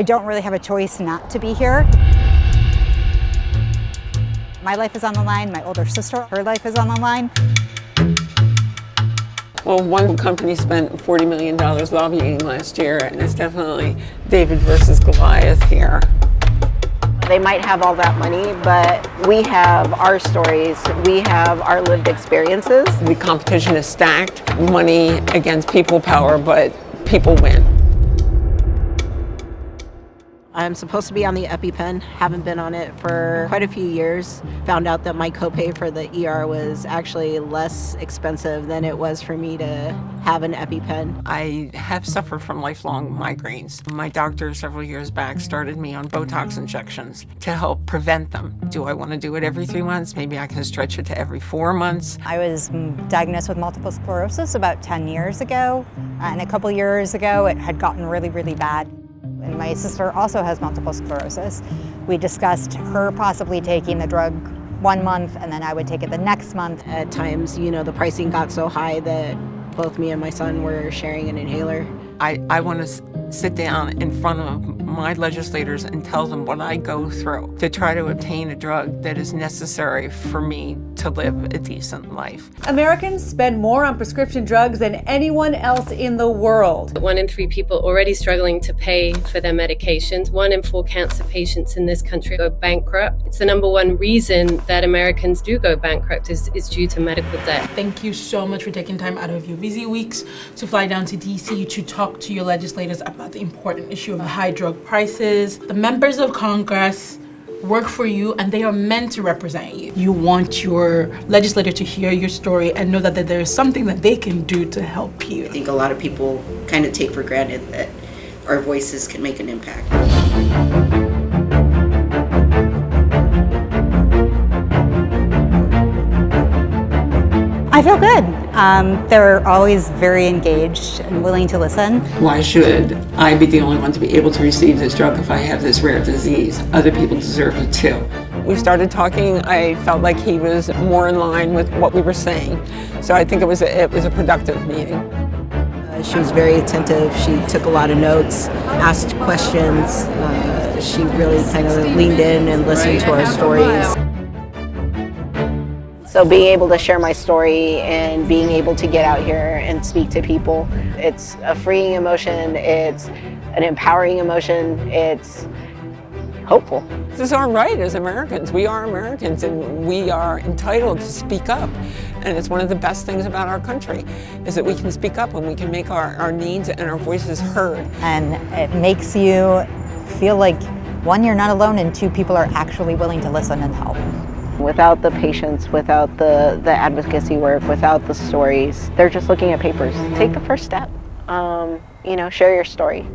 I don't really have a choice not to be here. My life is on the line, my older sister, her life is on the line. Well, one company spent $40 million lobbying last year, and it's definitely David versus Goliath here. They might have all that money, but we have our stories, we have our lived experiences. The competition is stacked, money against people power, but people win. I'm supposed to be on the EpiPen, haven't been on it for quite a few years. Found out that my copay for the ER was actually less expensive than it was for me to have an EpiPen. I have suffered from lifelong migraines. My doctor several years back started me on Botox injections to help prevent them. Do I want to do it every 3 months? Maybe I can stretch it to every 4 months. I was diagnosed with multiple sclerosis about 10 years ago, and a couple years ago it had gotten really, really bad. And my sister also has multiple sclerosis. We discussed her possibly taking the drug 1 month, and then I would take it the next month. At times, the pricing got so high that both me and my son were sharing an inhaler. I want to sit down in front of my legislators and tell them what I go through to try to obtain a drug that is necessary for me to live a decent life. Americans spend more on prescription drugs than anyone else in the world. 1 in 3 people already struggling to pay for their medications. 1 in 4 cancer patients in this country go bankrupt. It's the #1 reason that Americans do go bankrupt is due to medical debt. Thank you so much for taking time out of your busy weeks to fly down to DC to talk to your legislators about the important issue of high drug prices. The members of Congress work for you, and they are meant to represent you. You want your legislator to hear your story and know that there is something that they can do to help you. I think a lot of people kind of take for granted that our voices can make an impact. I feel good. They're always very engaged and willing to listen. Why should I be the only one to be able to receive this drug if I have this rare disease? Other people deserve it too. We started talking. I felt like he was more in line with what we were saying. So I think it was a productive meeting. She was very attentive. She took a lot of notes, asked questions. She really kind of leaned in and listened to our stories. So being able to share my story and being able to get out here and speak to people, it's a freeing emotion, it's an empowering emotion, it's hopeful. This is our right as Americans. We are Americans, and we are entitled to speak up. And it's one of the best things about our country, is that we can speak up and we can make our needs and our voices heard. And it makes you feel like, 1, you're not alone, and 2, people are actually willing to listen and help. Without the patients, without the advocacy work, without the stories, they're just looking at papers. Take the first step. Share your story.